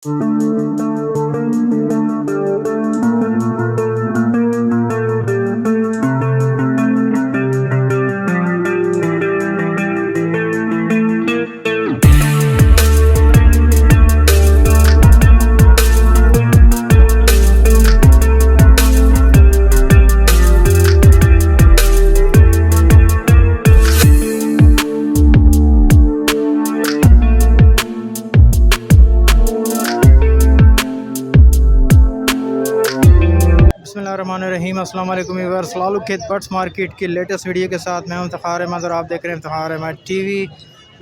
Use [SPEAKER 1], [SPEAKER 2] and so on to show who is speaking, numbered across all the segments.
[SPEAKER 1] बिस्मिल्लाहिर्रहमानिर्रहीम। अस्सलाम वालेकुम व्यूअर्स, लालू खेत बर्ड्स मार्केट की लेटेस्ट वीडियो के साथ मैं हूं इफ्तिखार अहमद और आप देख रहे हैं इफ्तिखार अहमद टीवी।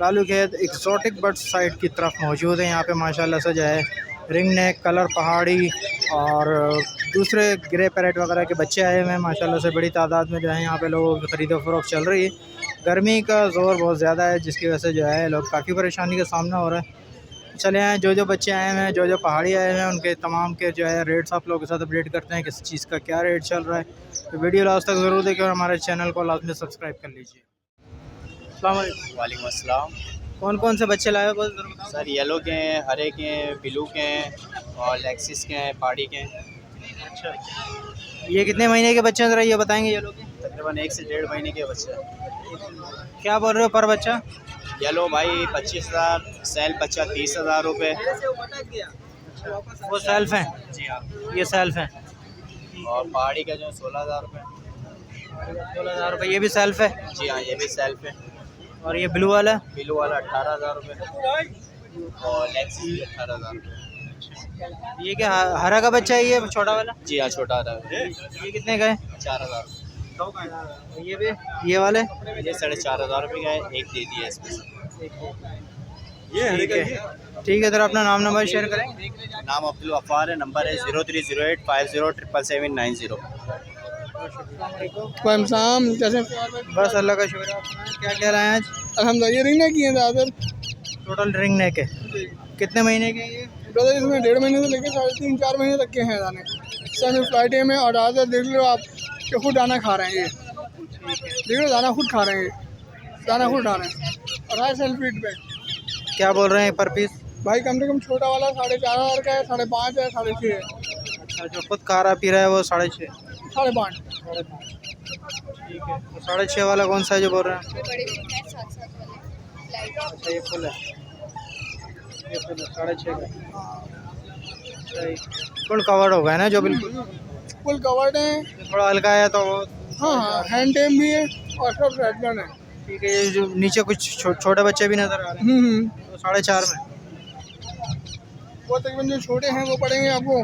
[SPEAKER 1] लालू खेत एक्सोटिक बर्ड्स साइट की तरफ मौजूद है। यहाँ पे माशाल्लाह से जो है रिंग नेक, कलर पहाड़ी और दूसरे ग्रे पैरेट वगैरह के बच्चे आए हुए हैं। माशाल्लाह से बड़ी तादाद में जो है यहाँ पे लोगों की ख़रीदो फरोख्त चल रही है। गर्मी का ज़ोर बहुत ज़्यादा है जिसकी वजह से जो है लोग काफ़ी परेशानी का सामना हो रहा है। चले आए जो बच्चे आए हैं, जो पहाड़ी आए हैं, उनके तमाम के जो है रेट्स आप लोगों के साथ अपडेट करते हैं, किस चीज़ का क्या रेट चल रहा है। तो वीडियो लास्ट तक ज़रूर देखिए और हमारे चैनल को लाजमी सब्सक्राइब कर लीजिए। अस्सलाम वालेकुम।
[SPEAKER 2] वालेकुम अस्सलाम।
[SPEAKER 1] कौन कौन से बच्चे लाए हो बस ज़रूर बताओ।
[SPEAKER 2] सर येलो के हैं, हरे के हैं, ब्लू के हैं और लेक्सिस के हैं, पहाड़ी के हैं।
[SPEAKER 1] अच्छा, ये कितने महीने के बच्चे हैं ज़रा ये बताएंगे। ये लोग
[SPEAKER 2] तकरीबन 1 से 1.5 महीने के बच्चे हैं।
[SPEAKER 1] क्या बोल रहे हो पर बच्चा?
[SPEAKER 2] येलो भाई 25,000, सेल बच्चा 30,000 रुपये।
[SPEAKER 1] वो सेल्फ हैं?
[SPEAKER 2] जी हाँ।
[SPEAKER 1] ये सेल्फ हैं।
[SPEAKER 2] और पहाड़ी का जो है 16,000 रुपये।
[SPEAKER 1] 16,000 रुपये। ये भी सेल्फ है?
[SPEAKER 2] जी हाँ, ये भी सेल्फ है।
[SPEAKER 1] और ये ब्लू वाला?
[SPEAKER 2] ब्लू वाला 18,000 रुपये और लेक्सिस भी 18,000 रुपये।
[SPEAKER 1] ये क्या हरा का बच्चा है ये छोटा वाला?
[SPEAKER 2] जी हाँ, छोटा वाला
[SPEAKER 1] ये कितने का है?
[SPEAKER 2] 4,000।
[SPEAKER 1] ये भी ये वाले?
[SPEAKER 2] ये 4,500 रुपये का है, एक दे दिया इसमें।
[SPEAKER 1] ठीक है सर, अपना नाम नंबर शेयर करें।
[SPEAKER 2] नाम अब्दुल गफ्फार है, नंबर है 0308507790।
[SPEAKER 3] कैसे?
[SPEAKER 1] बस अल्लाह का शुक्र है। क्या क्या लाए आज?
[SPEAKER 3] अल्हम्दुलिल्लाह ये रिंग नेक की है ज़्यादातर।
[SPEAKER 1] टोटल रिंग नेक है। कितने महीने के ये?
[SPEAKER 3] ब्रदर इसमें 1.5 महीने से लेकर 3.5-4 महीने तक के हैं दाने। सेमी फ्लाइट में और ज़्यादातर देख लो आप कि खुद दाना खा रहे हैं ये। देख लो दाना खुद खा रहे हैं ये, दाना खुद खा रहे हैं। और हाई सेल्फीड पे
[SPEAKER 1] क्या बोल रहे हैं पर पीस?
[SPEAKER 3] भाई कम से कम छोटा वाला 4,500 का है, 5.5 है, 6.5 है।
[SPEAKER 1] अच्छा, जो खुद खा रहा पी रहा है वो 6.5?
[SPEAKER 3] 5.5।
[SPEAKER 1] ठीक है। तो 6.5 वाला कौन सा है जो बोल रहे हैं? अच्छा, ये फुल है। ये फुल है 6.5 का। फुल कवर्ड होगा है ना जो? बिल्कुल
[SPEAKER 3] फुल कवर्ड है।
[SPEAKER 1] थोड़ा हल्का है तो
[SPEAKER 3] हाँ हाँ, हैंड टेम भी है और सब रेडमैन है।
[SPEAKER 1] ठीक है। ये जो नीचे कुछ छोटे बच्चे भी नजर आ रहे हैं तो 4.5 में।
[SPEAKER 3] वो तकरीबन जो छोटे हैं वो पड़ेंगे आपको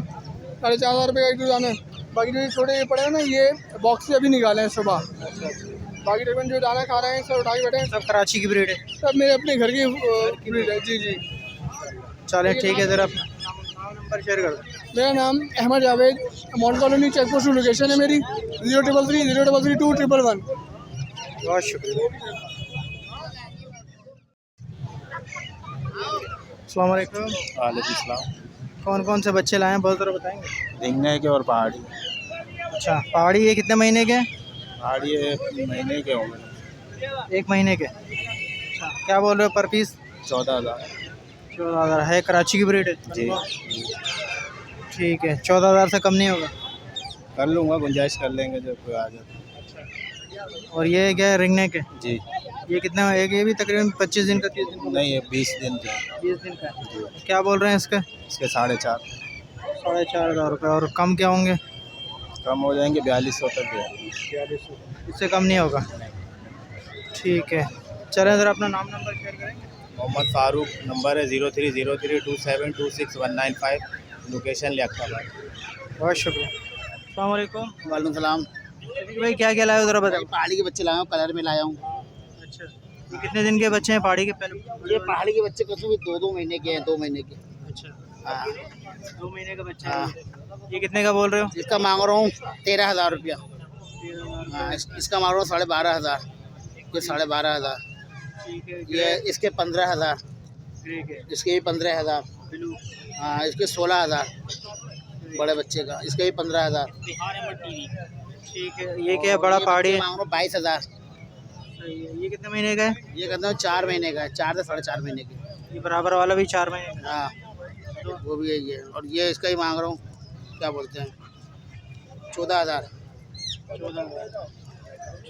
[SPEAKER 3] 4,500 रुपये का एक दाना। बाकी जो छोटे ये पड़े हैं ना, ये बॉक्स से अभी निकाले हैं सुबह। बाकी तकरीबन जो दाना खा रहे हैं सब उठा के बैठे हैं।
[SPEAKER 1] सब कराची की ब्रीड है?
[SPEAKER 3] सब मेरे अपने घर की ब्रीड है। जी जी।
[SPEAKER 1] चलें ठीक है, ज़रा अपना नाम नंबर शेयर कर दो।
[SPEAKER 3] मेरा नाम Ahmed Javed, Model Colony check post location है मेरी 0330332111।
[SPEAKER 1] बहुत शुक्रिया। अस्सलाम वालेकुम।
[SPEAKER 2] वालेकुम सलाम।
[SPEAKER 1] कौन कौन से बच्चे लाए हैं बहुत ज़रा बताएंगे।
[SPEAKER 2] रिंगने के और पहाड़ी।
[SPEAKER 1] अच्छा, पहाड़ी ये कितने महीने के हैं?
[SPEAKER 2] पहाड़ी 1 महीने के होंगे।
[SPEAKER 1] 1 महीने के। अच्छा, क्या बोल रहे हो पर पीस?
[SPEAKER 2] 14,000।
[SPEAKER 1] 14,000 है। कराची की ब्रीड है?
[SPEAKER 2] जी।
[SPEAKER 1] ठीक है, 14,000 से कम नहीं होगा?
[SPEAKER 2] कर लूँगा, गुंजाइश कर लेंगे जब कोई आ जाए।
[SPEAKER 1] और ये क्या है रिंग नेक है?
[SPEAKER 2] जी।
[SPEAKER 1] ये कितना है? ये भी तकरीबन 25 दिन का, 30 दिन का?
[SPEAKER 2] नहीं, ये 20 दिन के।
[SPEAKER 1] 20 दिन का है। क्या बोल रहे हैं इसके?
[SPEAKER 2] इसके 4,500।
[SPEAKER 1] 4,500 रुपये। और कम क्या होंगे?
[SPEAKER 2] कम हो जाएंगे 4200 तक है।
[SPEAKER 1] 4200, इससे कम नहीं होगा? ठीक है, चलें ज़रा अपना नाम नंबर शेयर करेंगे।
[SPEAKER 2] मोहम्मद फ़ारूक, नंबर है 030327261995, लोकेशन लियाकताबाद।
[SPEAKER 1] बहुत शुक्रिया। अस्सलाम वालेकुम।
[SPEAKER 4] वालेकुम सलाम।
[SPEAKER 1] भाई क्या क्या लाए हो ज़रा बताओ।
[SPEAKER 4] पहाड़ी के बच्चे लाया हूँ, कलर में लाया हूँ।
[SPEAKER 1] अच्छा, ये कितने दिन के बच्चे हैं पहाड़ी के? पहले
[SPEAKER 4] ये पहाड़ी के बच्चे कसम भी 2-2 महीने के हैं, 2 महीने के।
[SPEAKER 1] अच्छा,
[SPEAKER 4] हाँ
[SPEAKER 1] 2 महीने का बच्चा
[SPEAKER 4] हाँ।
[SPEAKER 1] है। ये कितने का बोल रहे हो?
[SPEAKER 4] इसका मांग रहा हूँ 13,000 रुपया। हाँ, इसका मांग रहा हूँ 12,500। ये 12,500।
[SPEAKER 1] ठीक है।
[SPEAKER 4] ये इसके 15,000।
[SPEAKER 1] ठीक है।
[SPEAKER 4] इसके भी 15,000।
[SPEAKER 1] ब्लू।
[SPEAKER 4] हाँ, इसके 16,000 बड़े बच्चे का। इसके भी 15,000।
[SPEAKER 1] ठीक है। ये क्या है? बड़ा पहाड़ी है?
[SPEAKER 4] मांग रहा हूँ 22,000।
[SPEAKER 1] सही है। ये कितने महीने का है?
[SPEAKER 4] ये कहते हैं 4 महीने का है, 4 से 4.5 महीने के।
[SPEAKER 1] ये बराबर वाला भी 4 महीने का?
[SPEAKER 4] हाँ, वो भी यही है। और ये इसका ही मांग रहा हूँ, क्या बोलते हैं, 14,000।
[SPEAKER 1] 14,000।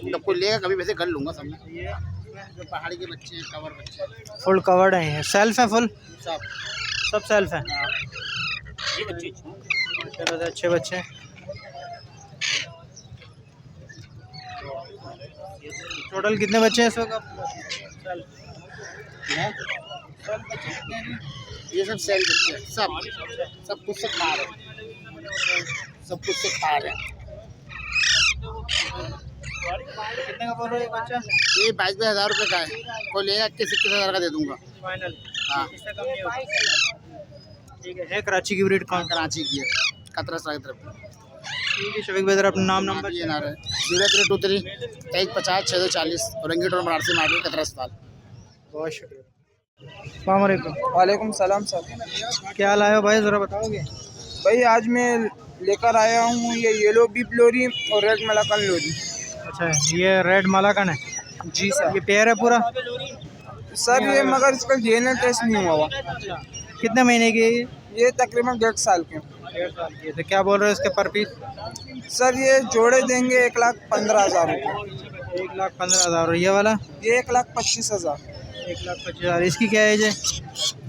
[SPEAKER 4] जब कोई लेगा कभी वैसे कर लूँगा सब में। जो पहाड़ी के बच्चे हैं, कवर बच्चे
[SPEAKER 1] फुल कवर्ड है ये, सेल्फ है फुल,
[SPEAKER 4] सब।
[SPEAKER 1] सब सेल्फ है।
[SPEAKER 4] ये बच्चे
[SPEAKER 1] चलो अच्छे बच्चे हैं। टोटल कितने बच्चे हैं इस वक्त?
[SPEAKER 4] ये सब सेल बच्चे हैं, सब कुछ से खा रहे हैं, सब कुछ से खा रहे हैं।
[SPEAKER 1] कितने का बोल रहे हो बच्चा?
[SPEAKER 4] ये 22,000 रुपये का है, कोई लेगा 21,000 का दे दूंगा।
[SPEAKER 1] फाइनल?
[SPEAKER 4] हाँ,
[SPEAKER 1] इससे कम नहीं होगा। ठीक है कराची की ब्रीड कौन?
[SPEAKER 4] कराची की है, कतरा सारी तरफ।
[SPEAKER 1] ठीक है शफीक भाई ज़रा अपना नाम नंबर।
[SPEAKER 4] ये ना रहे 0323 2350 640 औरंगी टोल बनारसी मार्केट कतरा अस्पताल।
[SPEAKER 1] बहुत शुक्रिया। अस्सलाम वालेकुम।
[SPEAKER 5] वालेकुम सलाम सर।
[SPEAKER 1] क्या लाए हो भाई ज़रा बताओगे?
[SPEAKER 5] भाई आज मैं लेकर आया हूँ ये येलो बीप लोरी और रेड मलाकन लोरी।
[SPEAKER 1] अच्छा ये रेड मलाकन है?
[SPEAKER 5] जी सर।
[SPEAKER 1] ये पेयर है पूरा?
[SPEAKER 5] सर ये मगर इसका डीएनए टेस्ट नहीं हुआ।
[SPEAKER 1] कितने महीने की है ये?
[SPEAKER 5] ये तकरीबन 1.5 साल के।
[SPEAKER 1] 1.5 साल की है। तो क्या बोल रहे हो इसके पर पीस?
[SPEAKER 5] सर ये जोड़े देंगे 1,15,000 रुपये।
[SPEAKER 1] 1,15,000। और ये वाला?
[SPEAKER 5] ये 1,25,000।
[SPEAKER 1] 1,25,000। इसकी क्या एज है?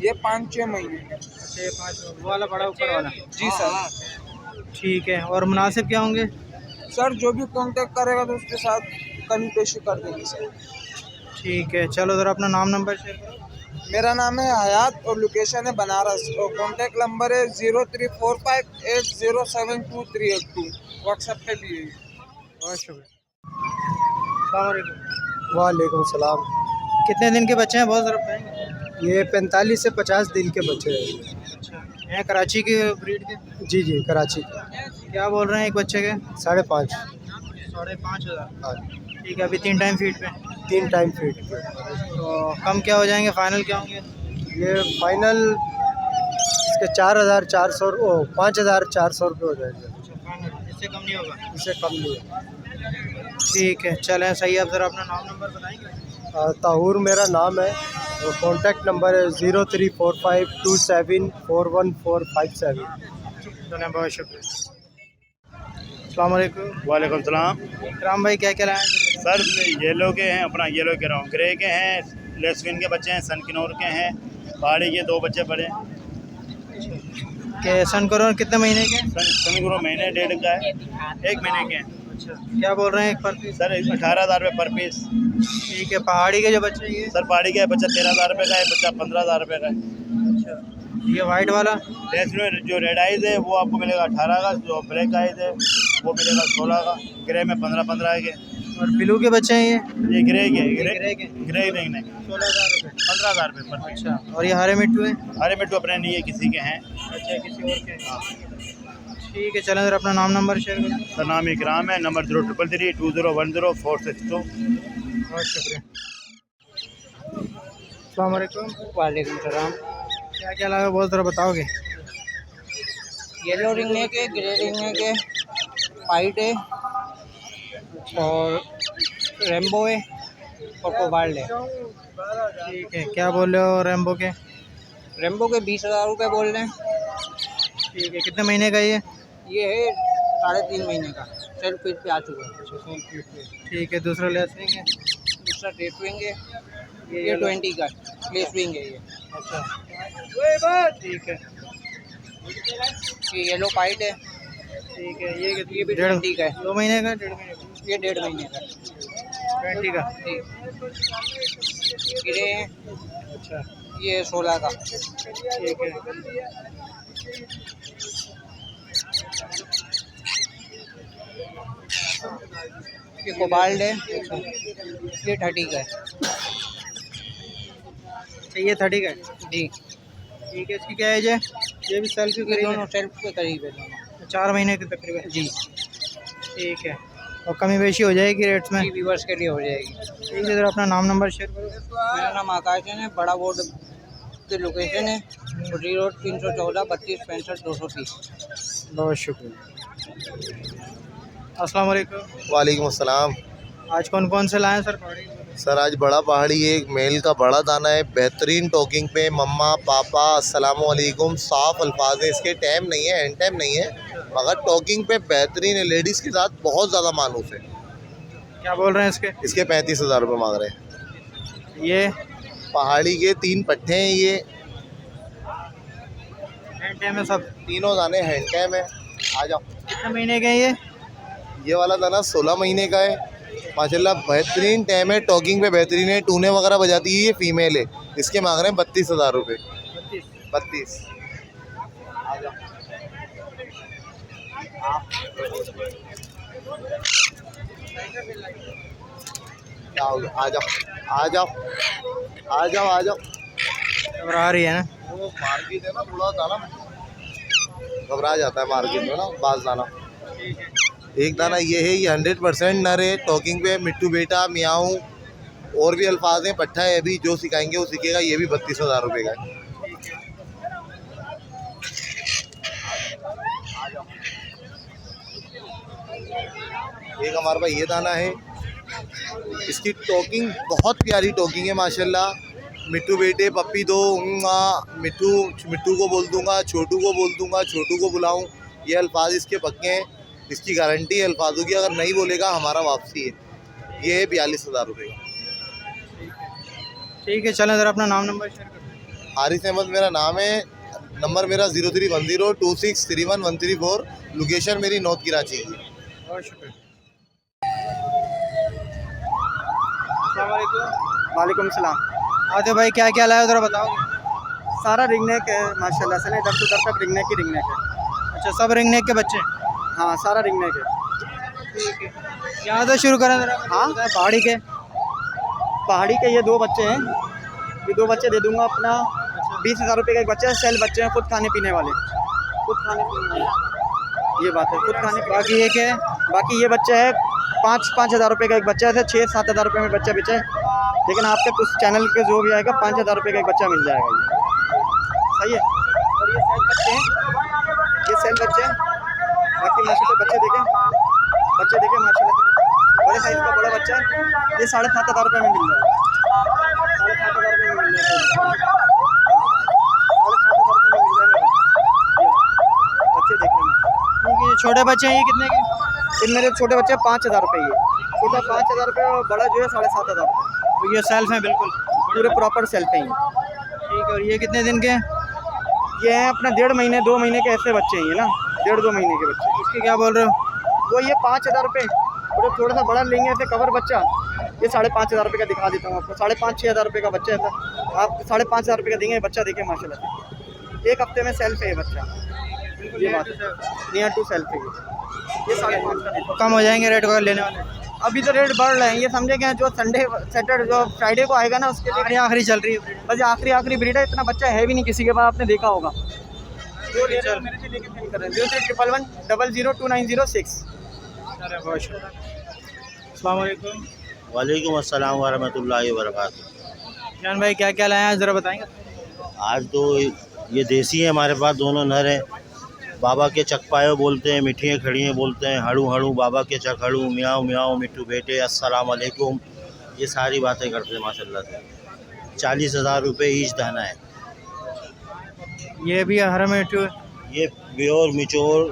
[SPEAKER 5] ये 5-6 महीने के।
[SPEAKER 1] अच्छा ये 5 वो वाला बड़ा ऊपर वाला?
[SPEAKER 5] जी सर।
[SPEAKER 1] ठीक है। और मुनासिब क्या होंगे?
[SPEAKER 5] सर जो भी कांटेक्ट करेगा तो उसके साथ कमी पेशी कर देंगे सर।
[SPEAKER 1] ठीक है चलो ज़रा अपना नाम नंबर शेयर करो।
[SPEAKER 5] मेरा नाम है हयात और लोकेशन है बनारस और कॉन्टेक्ट नंबर है 0345807232। व्हाट्सएप पे भी है।
[SPEAKER 1] बहुत शुक्रिया। अस्सलाम वालेकुम।
[SPEAKER 6] वालेकुम सलाम।
[SPEAKER 1] कितने दिन के बच्चे हैं? बहुत ज़रा बताएंगे।
[SPEAKER 6] ये 45 से 50 दिन के बच्चे हैं।
[SPEAKER 1] अच्छा हैं कराची के ब्रीड के?
[SPEAKER 6] जी जी कराची।
[SPEAKER 1] क्या बोल रहे हैं एक बच्चे के?
[SPEAKER 6] 5.5।
[SPEAKER 1] 5,500।
[SPEAKER 6] हाँ,
[SPEAKER 1] ठीक है अभी 3 टाइम फीड पे?
[SPEAKER 6] 3 टाइम फीड पे।
[SPEAKER 1] तो कम क्या हो जाएंगे? फाइनल क्या होंगे?
[SPEAKER 6] ये फाइनल इसके 4,400 5,400 रुपये हो जाएंगे।
[SPEAKER 1] अच्छा फाइनल, इससे कम नहीं होगा?
[SPEAKER 6] इससे कम नहीं है।
[SPEAKER 1] ठीक है चलें सही है। आप ज़रा अपना नाम नंबर बताएंगे?
[SPEAKER 6] ताहूर मेरा नाम है और कॉन्टेक्ट नंबर है 034527414557।
[SPEAKER 1] चलें बहुत शुक्रिया। अस्सलाम वालेकुम।
[SPEAKER 7] वालेकुम सलाम।
[SPEAKER 1] राम भाई क्या क्या लाए?
[SPEAKER 7] सर येलो के हैं, अपना येलो के रहा हूँ, ग्रे के हैं, लेसविन के बच्चे हैं, सनकिनोर के हैं, पहाड़ी के 2 बच्चे पड़े।
[SPEAKER 1] के सन करो कितने महीने के?
[SPEAKER 7] सनकिनोर महीने 1.5 का है, 1 महीने के हैं।
[SPEAKER 1] अच्छा क्या बोल रहे हैं एक पर पीस?
[SPEAKER 7] सर 18,000 रुपये पर पीस।
[SPEAKER 1] ठीक है पहाड़ी के जो बच्चे ये?
[SPEAKER 7] सर पहाड़ी का है बच्चा 13,000 रुपये का है, बच्चा 15,000 रुपये का है।
[SPEAKER 1] अच्छा ये वाइट वाला?
[SPEAKER 7] लेसविन जो रेड आइज है वो आपको मिलेगा 18 का, जो ब्लैक आइज है वो मिलेगा 16 का, ग्रे में 15-15 के।
[SPEAKER 1] और ब्लू के बच्चे हैं
[SPEAKER 7] ये ग्रे के
[SPEAKER 1] ग्रे के?
[SPEAKER 7] ग्रे नहीं
[SPEAKER 1] 16,000 रुपये।
[SPEAKER 7] 15,000 रुपये पर पीस।
[SPEAKER 1] अच्छा और ये हरे मिट्टू है?
[SPEAKER 7] हरे मिट्टू अपने नहीं है, किसी के हैं।
[SPEAKER 1] अच्छा किसी और के? ठीक है चलें ज़रा अपना नाम नंबर शेयर करो।
[SPEAKER 7] सर नाम इकराम है, नंबर 03332010 462।
[SPEAKER 1] बहुत शुक्रिया। अस्सलाम वालेकुम।
[SPEAKER 5] वालेकुम सलाम।
[SPEAKER 1] क्या क्या लाए हो बहुत ज़रा बताओगे?
[SPEAKER 5] येलो रिंग है के, ग्रे रिंग है के, वाइट है और रेम्बो है और कोबाल्ट है।
[SPEAKER 1] ठीक है क्या बोल रहे हो रेम्बो के?
[SPEAKER 5] रेम्बो के 20,000 रुपये बोल रहे हैं।
[SPEAKER 1] ठीक है कितने महीने का ये
[SPEAKER 5] ये है 3.5 महीने का, सेल्फ फीड पे आ चुका है।
[SPEAKER 1] ठीक है दूसरा लेसविंग है?
[SPEAKER 5] दूसरा टेटविंग है, ये 20 का लेसविंग है ये।
[SPEAKER 1] अच्छा ठीक है।
[SPEAKER 5] ये येलो पाइट है,
[SPEAKER 1] ठीक है ये
[SPEAKER 5] ये भी 20 का है।
[SPEAKER 1] 2 महीने का? 1.5 महीने का?
[SPEAKER 5] ये 1.5 महीने का
[SPEAKER 1] 20 का?
[SPEAKER 5] ठीक। गिरे हैं,
[SPEAKER 1] अच्छा
[SPEAKER 5] ये 16 का।
[SPEAKER 1] ठीक है।
[SPEAKER 5] ये कोबाल्ट है, ये 30 का है।
[SPEAKER 1] अच्छा ये 30 का है?
[SPEAKER 5] जी
[SPEAKER 1] ठीक है इसकी क्या एज है? ये भी सेल्फ
[SPEAKER 5] ये
[SPEAKER 1] करीब
[SPEAKER 5] दोनों
[SPEAKER 1] है?
[SPEAKER 5] सेल्फ के करीब है दोनों।
[SPEAKER 1] 4 महीने के तकरीबन?
[SPEAKER 5] जी
[SPEAKER 1] ठीक है। और कमी बेशी हो जाएगी रेट्स में?
[SPEAKER 5] जी व्यूवर्स के लिए हो जाएगी।
[SPEAKER 1] ठीक है ज़रा अपना नाम नंबर शेयर करो।
[SPEAKER 5] मेरा नाम आकाश है, बड़ा बोर्ड की लोकेशन है, छोटी रोड 314 32 65 230।
[SPEAKER 1] बहुत शुक्रिया। अस्सलाम वालेकुम।
[SPEAKER 6] वालेकुम अस्सलाम।
[SPEAKER 1] आज कौन कौन से लाए हैं सर?
[SPEAKER 8] सर आज बड़ा पहाड़ी एक मेल का बड़ा दाना है, बेहतरीन टॉकिंग पे, मम्मा पापा अस्सलाम वालेकुम, साफ अल्फाज है इसके, टाइम नहीं है, एंड टाइम नहीं है, मगर टॉकिंग पे बेहतरीन है, लेडीज़ के साथ बहुत ज़्यादा मानूस है।
[SPEAKER 1] क्या बोल रहे हैं इसके?
[SPEAKER 8] इसके 35,000 रुपये मांग रहे हैं।
[SPEAKER 1] ये
[SPEAKER 8] पहाड़ी के 3 पट्टे हैं, ये
[SPEAKER 1] हैंड टाइम है सब?
[SPEAKER 8] तीनों दाने हैंड टाइम है। आ जाओ।
[SPEAKER 1] कितने महीने के हैं ये?
[SPEAKER 8] वाला दाना 16 महीने का है, माशाल्लाह बेहतरीन टाइम है, टॉकिंग पे बेहतरीन है, टूने वगैरह बजाती है, ये फीमेल है। इसके मांग रहे हैं 32,000 रुपये। 32। आ जाओ आ जाओ आ जाओ आ जाओ।
[SPEAKER 1] घबरा रही है ना?
[SPEAKER 8] वो मार्केट है ना, थोड़ा दाना घबरा जाता है मार्केट में ना, बाज दाना। एक दाना ये है, ये 100% नर है, टॉकिंग पे, मिट्टू बेटा, मियाऊं, और भी अल्फाज हैं, पट्टा है, अभी जो सिखाएंगे वो सीखेगा। ये भी 32,000 रुपये का है। एक हमारे पास ये दाना है, इसकी टॉकिंग बहुत प्यारी टॉकिंग है माशाल्लाह। मिट्टू बेटे पप्पी दो, मिट्टू को बोल दूंगा, छोटू को बोल दूंगा, छोटू को बुलाऊं, ये अल्फाज इसके पक्के हैं। इसकी गारंटी है अल्फाजों की, अगर नहीं बोलेगा हमारा वापसी है। ये है 42,000 रुपये का।
[SPEAKER 1] ठीक है, चलें ज़रा अपना नाम नंबर शेयर करें।
[SPEAKER 8] हारिस अहमद मेरा नाम है, नंबर मेरा 0310263113 लोकेशन मेरी नॉर्थ कराची की।
[SPEAKER 1] बहुत शुक्रिया।
[SPEAKER 5] वालेकुम सलाम।
[SPEAKER 1] आते भाई क्या क्या लाया ज़रा बताओ।
[SPEAKER 5] सारा रिंग नेक है माशाल्लाह से, इधर से उधर तक रिंग नेक ही रिंग नेक है।
[SPEAKER 1] अच्छा, सब रिंग नेक के बच्चे?
[SPEAKER 5] हाँ सारा रिंग नेक है।
[SPEAKER 1] ठीक है, यहाँ से शुरू करें ज़रा।
[SPEAKER 5] हाँ
[SPEAKER 1] पहाड़ी के?
[SPEAKER 5] पहाड़ी के ये 2 बच्चे हैं, ये 2 बच्चे दे दूंगा अपना। 20,000 रुपये का एक बच्चा है, सेल बच्चे हैं, खुद खाने पीने वाले, खुद खाने पीने वाले, ये बात है, खुद खाने।
[SPEAKER 1] बाकी ये क्या है?
[SPEAKER 5] बाकी ये बच्चा है 5,000 रुपये का एक बच्चा है, 6,000-7,000 रुपये में बच्चा बेचा है, लेकिन आपके कुछ चैनल के जो भी आएगा 5,000 रुपये का एक बच्चा मिल जाएगा। ये सही है। और ये सेल बच्चे हैं, ये सेल बच्चे हैं। बाकी माशाल्लाह बच्चे देखें माशाल्लाह, बड़े साइज़ का बड़ा बच्चा है, ये 7,500 रुपये में मिल जाएगा। 7,500 रुपये में मिल जाएगा, 7,500 रुपये में मिल जाएगा। बच्चे देख लेना।
[SPEAKER 1] क्योंकि छोटे बच्चे हैं, ये कितने के?
[SPEAKER 5] इन मेरे छोटे बच्चे 5,000 रुपये, ये छोटा 5,000 रुपये और बड़ा जो है 7,500 रुपये।
[SPEAKER 1] तो ये सेल्फ हैं बिल्कुल
[SPEAKER 5] पूरे प्रॉपर सेल्फ हैं।
[SPEAKER 1] ठीक है। और ये कितने दिन के हैं?
[SPEAKER 5] ये हैं अपना 1.5 महीने 2 महीने के ऐसे बच्चे हैं, ये ना 1.5-2 महीने के बच्चे।
[SPEAKER 1] इसके क्या बोल रहे हो?
[SPEAKER 5] वो ये 5,000 रुपये, और थोड़ा सा बड़ा लेंगे ऐसे कवर बच्चा, ये 5,500 रुपये का दिखा देता हूँ आपको। 5,500-6,000 रुपये का बच्चा है सर, आप 5,500 रुपये का देंगे। बच्चा देखिए माशाल्लाह, 1 हफ्ते में सेल्फ है ये बच्चा, ये बात है, नियर टू सेल्फ है ये 5,500 का देता हूँ।
[SPEAKER 1] कम हो जाएंगे रेट वगैरह लेने वाले?
[SPEAKER 5] अभी तो रेट बढ़ रहे हैं, ये समझे क्या, जो संडे सैटरडे जो फ्राइडे को आएगा ना, उसके लिए
[SPEAKER 1] आखिरी चल रही है
[SPEAKER 5] बस आखिरी ब्रीड है। इतना बच्चा है भी नहीं किसी के पास, आपने देखा होगा। जो ले रहे हो मेरे से लेके फिल कर रहे हैं, 0311100906।
[SPEAKER 1] अस्सलाम वालेकुम।
[SPEAKER 9] वालेकुम अस्सलाम वरहमतुल्लाहि वबरकातुहू।
[SPEAKER 1] जान भाई क्या क्या लाया है ज़रा बताएंगे?
[SPEAKER 9] आज तो ये देसी है हमारे पास, दोनों नर हैं। बाबा के चकपायो बोलते हैं, मिठियाँ खड़ियाँ बोलते हैं, हड़ू हड़ू बाबा के चक हड़ू, मियाँ मियाँ मिट्टू बेटे, अस्सलाम वालेकुम, ये सारी बातें करते हैं माशाल्लाह से। 40,000 रुपये ईच दाना है।
[SPEAKER 1] ये भी हरा मिट्टू?
[SPEAKER 9] ये प्योर मिचोर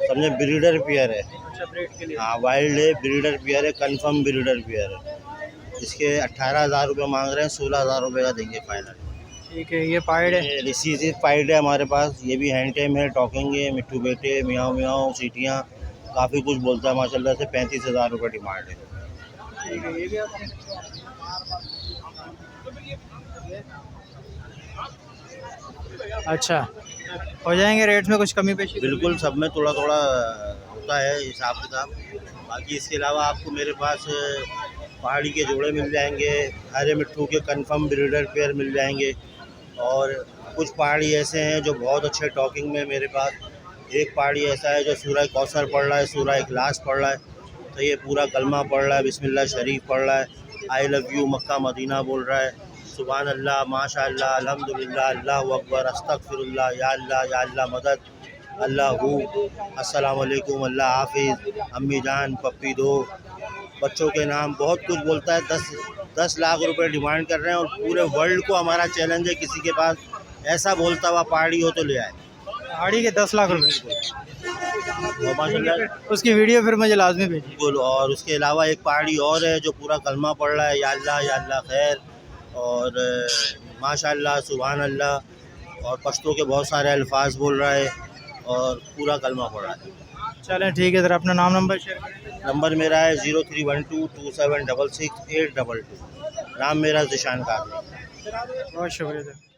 [SPEAKER 9] समझे ब्रीडर पेयर है।
[SPEAKER 1] अच्छा, ब्रीड के लिए?
[SPEAKER 9] हाँ, वाइल्ड है, ब्रीडर पेयर है, कंफर्म ब्रीडर पेयर है। इसके 18,000 रुपये मांग रहे हैं, 16,000 रुपये का देंगे फाइनल।
[SPEAKER 1] ठीक है। ये पाइड है?
[SPEAKER 9] रिसीव पाइड है हमारे पास, ये भी हैंड टाइम है, टॉकिंग है, मिट्टू बेटे, मियाँ मियाँ, सीटियाँ, काफ़ी कुछ बोलता है माशाल्लाह से। 35,000 रुपये डिमांड है।
[SPEAKER 1] ठीक है। ये भी आपने? अच्छा, हो जाएंगे रेट में कुछ कमी पेशी?
[SPEAKER 9] बिल्कुल, सब में थोड़ा थोड़ा होता है हिसाब किताब। बाकी इसके अलावा आपको मेरे पास पहाड़ी के जोड़े मिल जाएंगे, हरे मिट्टू के कंफर्म ब्रीडर पेयर मिल जाएंगे, और कुछ पहाड़ी ऐसे हैं जो बहुत अच्छे टॉकिंग में मेरे पास। एक पहाड़ी ऐसा है जो सूरह कौसर पढ़ रहा है, सूरह इखलास पढ़ रहा है, तो ये पूरा कलमा पढ़ रहा है, बिस्मिल्लाह शरीफ पढ़ रहा है, I love you Mecca Medina बोल रहा है, सुभान अल्लाह, माशाअल्लाह, अल्हम्दुलिल्लाह, अल्लाहु अकबर, अस्तगफिरुल्लाह, या अल्लाह मदद, अल्लाह हू, अस्सलाम वालेकुम, अल्लाह हाफिज़, अम्मी जान, पप्पी दो, बच्चों के नाम बहुत कुछ बोलता है। 10 लाख रुपए डिमांड कर रहे हैं और पूरे वर्ल्ड को हमारा चैलेंज है, किसी के पास ऐसा बोलता हुआ पहाड़ी हो तो ले आए।
[SPEAKER 1] पहाड़ी के 10 लाख रुपए
[SPEAKER 9] और माशाल्लाह
[SPEAKER 1] उसकी वीडियो फिर मुझे लाजमी भेजिए।
[SPEAKER 9] बिल्कुल। और उसके अलावा एक पहाड़ी और है जो पूरा कलमा पढ़ रहा है, या अल्लाह खैर, और माशाल्लाह सुभान अल्लाह, और पश्तो के बहुत सारे अल्फाज बोल रहा है और पूरा कलमा पढ़ रहा है।
[SPEAKER 1] चलें ठीक है, ज़रा अपना नाम नंबर शेयर करें।
[SPEAKER 9] नंबर मेरा है 03122766 822। नाम मेरा ज़िशान कादरी।
[SPEAKER 1] बहुत शुक्रिया सर।